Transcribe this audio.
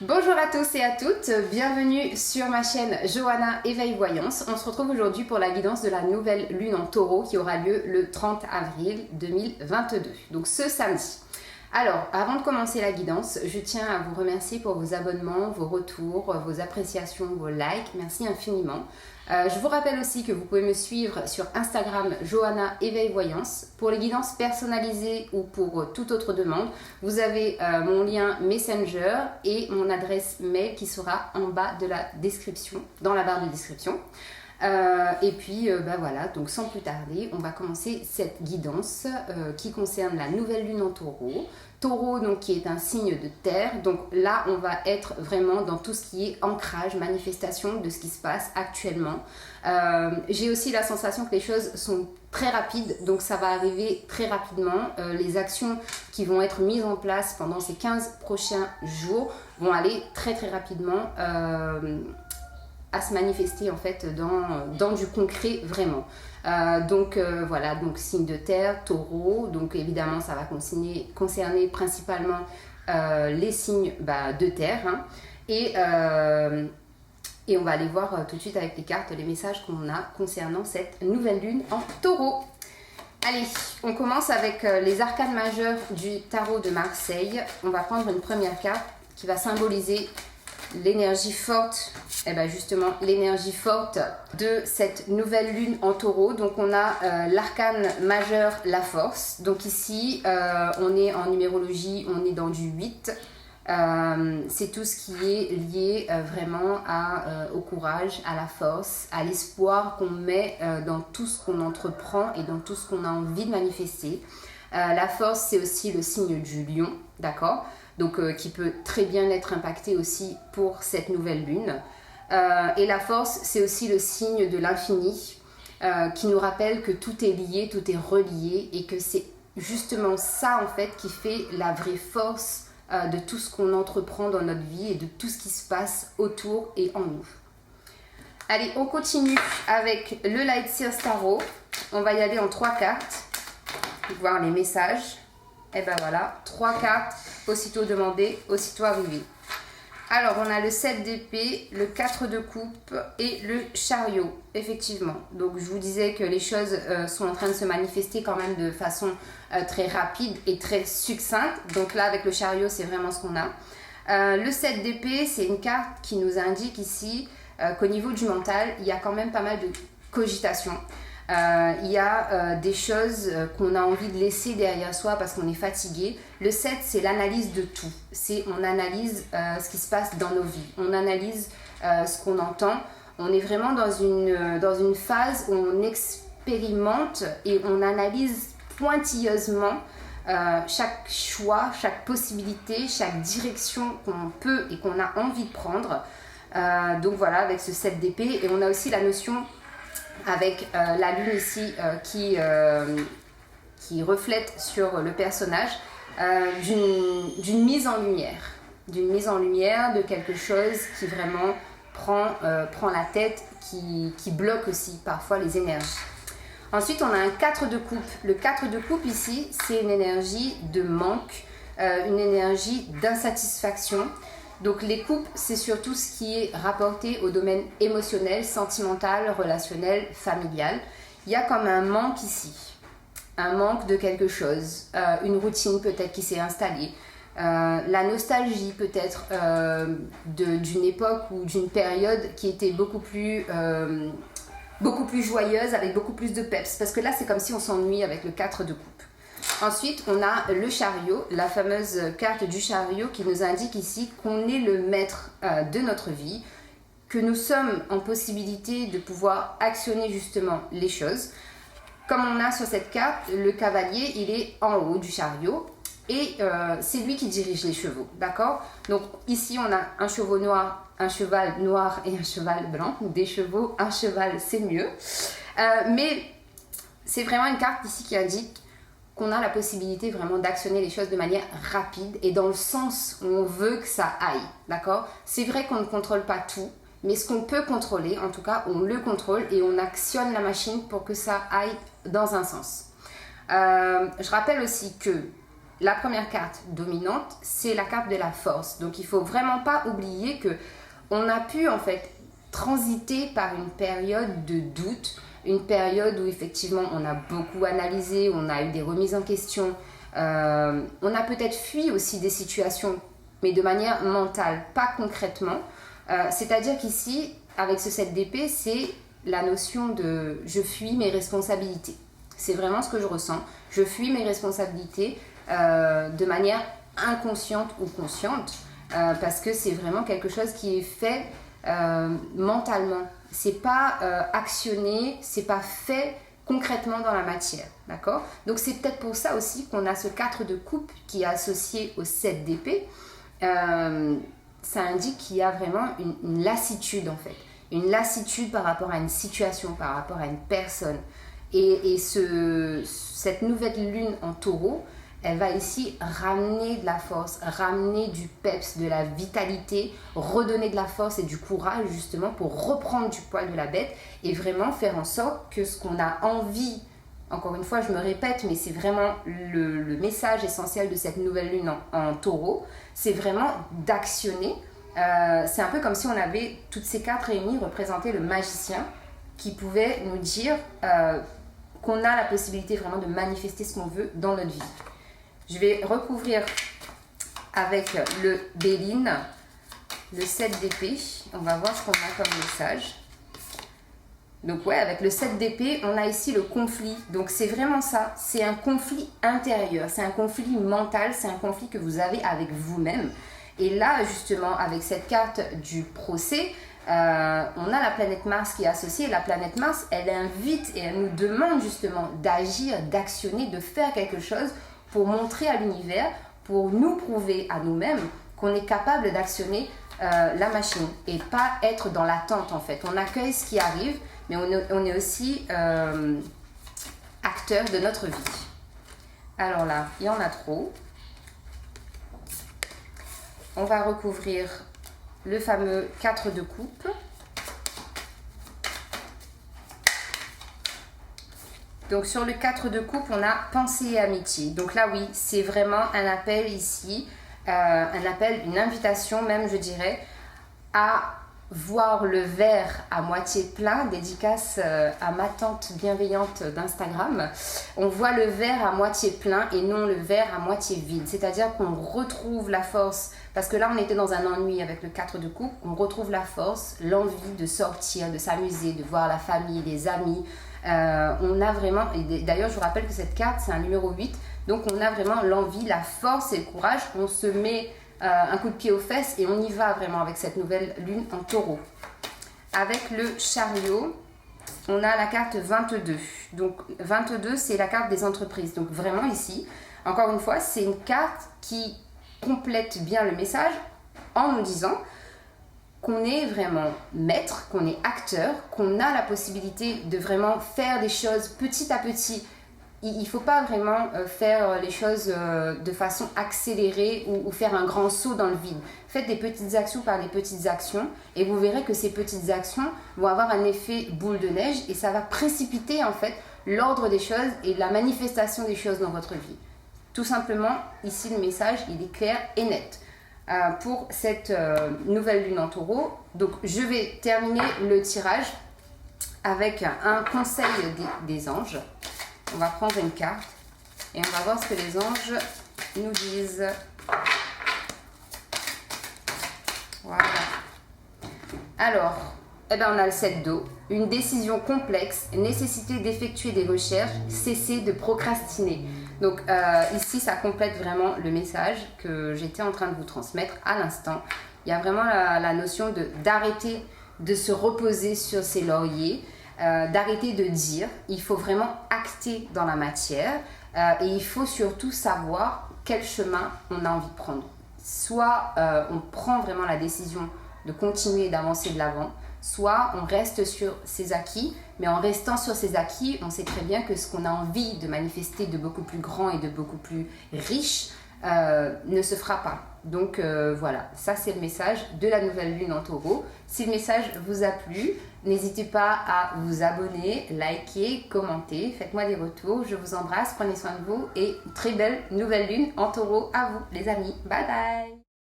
Bonjour à tous et à toutes, bienvenue sur ma chaîne Johanna Éveil Voyance. On se retrouve aujourd'hui pour la guidance de la nouvelle lune en taureau qui aura lieu le 30 avril 2022, donc ce samedi. Alors, avant de commencer la guidance, je tiens à vous remercier pour vos abonnements, vos retours, vos appréciations, vos likes. Merci infiniment. Je vous rappelle aussi que vous pouvez me suivre sur Instagram Johanna Éveil Voyance. Pour les guidances personnalisées ou pour toute autre demande, vous avez mon lien Messenger et mon adresse mail qui sera en bas de la description, dans la barre de description. Et puis voilà, donc sans plus tarder, on va commencer cette guidance qui concerne la nouvelle lune en taureau. Taureau donc qui est un signe de terre, donc là on va être vraiment dans tout ce qui est ancrage, manifestation de ce qui se passe actuellement. J'ai aussi la sensation que les choses sont très rapides, donc ça va arriver très rapidement. Les actions qui vont être mises en place pendant ces 15 prochains jours vont aller très rapidement à se manifester en fait dans du concret vraiment. Voilà, donc signe de terre, taureau, donc évidemment ça va concerner principalement les signes de terre, hein. Et on va aller voir tout de suite avec les cartes les messages qu'on a concernant cette nouvelle lune en taureau. Allez, on commence avec les arcanes majeures du tarot de Marseille. On va prendre une première carte qui va symboliser l'énergie forte, justement l'énergie forte de cette nouvelle lune en taureau. Donc on a l'arcane majeur, la force. Donc ici on est en numérologie, on est dans du 8. C'est tout ce qui est lié vraiment au courage, à la force, à l'espoir qu'on met dans tout ce qu'on entreprend et dans tout ce qu'on a envie de manifester. La force, c'est aussi le signe du lion, d'accord ? Donc qui peut très bien être impacté aussi pour cette nouvelle lune. Et la force, c'est aussi le signe de l'infini qui nous rappelle que tout est lié, tout est relié et que c'est justement ça en fait qui fait la vraie force de tout ce qu'on entreprend dans notre vie et de tout ce qui se passe autour et en nous. Allez, on continue avec le Light Seers Tarot. On va y aller en 3 cartes pour voir les messages. Et voilà, 3 cartes, aussitôt demandé, aussitôt arrivé. Alors, on a le 7 d'épée, le 4 de coupe et le chariot, effectivement. Donc, je vous disais que les choses sont en train de se manifester quand même de façon très rapide et très succincte. Donc là, avec le chariot, c'est vraiment ce qu'on a. Le 7 d'épée, c'est une carte qui nous indique ici qu'au niveau du mental, il y a quand même pas mal de cogitation. Il y a des choses qu'on a envie de laisser derrière soi parce qu'on est fatigué. Le 7, c'est l'analyse de tout. On analyse ce qui se passe dans nos vies. On analyse ce qu'on entend. On est vraiment dans une phase où on expérimente et on analyse pointilleusement chaque choix, chaque possibilité, chaque direction qu'on peut et qu'on a envie de prendre. Donc voilà, avec ce 7 d'épée. Et on a aussi la notion avec la lune ici qui reflète sur le personnage d'une mise en lumière. D'une mise en lumière de quelque chose qui vraiment prend la tête, qui bloque aussi parfois les énergies. Ensuite, on a un 4 de coupe. Le 4 de coupe ici, c'est une énergie de manque, une énergie d'insatisfaction. Donc les coupes, c'est surtout ce qui est rapporté au domaine émotionnel, sentimental, relationnel, familial. Il y a comme un manque ici, un manque de quelque chose, une routine peut-être qui s'est installée, la nostalgie peut-être d'une époque ou d'une période qui était beaucoup plus joyeuse, avec beaucoup plus de peps. Parce que là, c'est comme si on s'ennuie avec le 4 de coupe. Ensuite, on a le chariot, la fameuse carte du chariot qui nous indique ici qu'on est le maître de notre vie, que nous sommes en possibilité de pouvoir actionner justement les choses. Comme on a sur cette carte, le cavalier, il est en haut du chariot et c'est lui qui dirige les chevaux, d'accord ? Donc ici, on a un cheval noir et un cheval blanc, des chevaux, un cheval, c'est mieux. Mais c'est vraiment une carte ici qui indique qu'on a la possibilité vraiment d'actionner les choses de manière rapide et dans le sens où on veut que ça aille, d'accord ? C'est vrai qu'on ne contrôle pas tout, mais ce qu'on peut contrôler, en tout cas, on le contrôle et on actionne la machine pour que ça aille dans un sens. Je rappelle aussi que la première carte dominante, c'est la carte de la force. Donc il ne faut vraiment pas oublier que on a pu en fait transiter par une période de doute, une période où effectivement on a beaucoup analysé, on a eu des remises en question, on a peut-être fui aussi des situations, mais de manière mentale, pas concrètement. C'est-à-dire qu'ici, avec ce 7 d'épée, c'est la notion de je fuis mes responsabilités. C'est vraiment ce que je ressens. Je fuis mes responsabilités de manière inconsciente ou consciente, parce que c'est vraiment quelque chose qui est fait mentalement. C'est pas actionné, c'est pas fait concrètement dans la matière, d'accord? Donc c'est peut-être pour ça aussi qu'on a ce 4 de coupe qui est associé au 7 d'épée. Ça indique qu'il y a vraiment une lassitude en fait, une lassitude par rapport à une situation, par rapport à une personne. Et cette nouvelle lune en taureau, elle va ici ramener de la force, ramener du peps, de la vitalité, redonner de la force et du courage justement pour reprendre du poil de la bête et vraiment faire en sorte que ce qu'on a envie, encore une fois je me répète, mais c'est vraiment le message essentiel de cette nouvelle lune en taureau, c'est vraiment d'actionner. C'est un peu comme si on avait toutes ces cartes réunies représenter le magicien qui pouvait nous dire qu'on a la possibilité vraiment de manifester ce qu'on veut dans notre vie. Je vais recouvrir avec le Béline, le 7 d'épée. On va voir ce qu'on a comme message. Donc ouais, avec le 7 d'épée, on a ici le conflit. Donc c'est vraiment ça, c'est un conflit intérieur, c'est un conflit mental, c'est un conflit que vous avez avec vous-même. Et là, justement, avec cette carte du procès, on a la planète Mars qui est associée. La planète Mars, elle invite et elle nous demande justement d'agir, d'actionner, de faire quelque chose pour montrer à l'univers, pour nous prouver à nous-mêmes qu'on est capable d'actionner la machine et pas être dans l'attente en fait. On accueille ce qui arrive, mais on est aussi acteur de notre vie. Alors là, il y en a trop. On va recouvrir le fameux 4 de coupe. Donc sur le 4 de coupe, on a pensée et amitié. Donc là oui, c'est vraiment un appel ici, un appel, une invitation même je dirais, à voir le verre à moitié plein, dédicace à ma tante bienveillante d'Instagram. On voit le verre à moitié plein et non le verre à moitié vide. C'est-à-dire qu'on retrouve la force, parce que là on était dans un ennui avec le 4 de coupe, on retrouve la force, l'envie de sortir, de s'amuser, de voir la famille, les amis. On a vraiment, et d'ailleurs je vous rappelle que cette carte c'est un numéro 8, donc on a vraiment l'envie, la force et le courage, on se met un coup de pied aux fesses et on y va vraiment avec cette nouvelle lune en taureau. Avec le chariot, on a la carte 22. Donc 22 c'est la carte des entreprises. Donc vraiment ici, encore une fois, c'est une carte qui complète bien le message en nous disant qu'on est vraiment maître, qu'on est acteur, qu'on a la possibilité de vraiment faire des choses petit à petit. Il ne faut pas vraiment faire les choses de façon accélérée ou faire un grand saut dans le vide. Faites des petites actions par des petites actions et vous verrez que ces petites actions vont avoir un effet boule de neige et ça va précipiter en fait l'ordre des choses et la manifestation des choses dans votre vie. Tout simplement, ici le message il est clair et net. Pour cette nouvelle lune en taureau. Donc je vais terminer le tirage avec un conseil des anges. On va prendre une carte et on va voir ce que les anges nous disent. Voilà. Alors, on a le 7 d'eau. Une décision complexe, nécessité d'effectuer des recherches, cesser de procrastiner. Donc ici, ça complète vraiment le message que j'étais en train de vous transmettre à l'instant. Il y a vraiment la notion d'arrêter de se reposer sur ses lauriers, d'arrêter de dire. Il faut vraiment acter dans la matière et il faut surtout savoir quel chemin on a envie de prendre. Soit on prend vraiment la décision de continuer d'avancer de l'avant, soit on reste sur ses acquis, mais en restant sur ses acquis, on sait très bien que ce qu'on a envie de manifester de beaucoup plus grand et de beaucoup plus riche, ne se fera pas. Donc voilà, ça c'est le message de la nouvelle lune en taureau. Si le message vous a plu, n'hésitez pas à vous abonner, liker, commenter, faites-moi des retours. Je vous embrasse, prenez soin de vous et très belle nouvelle lune en taureau à vous les amis. Bye bye.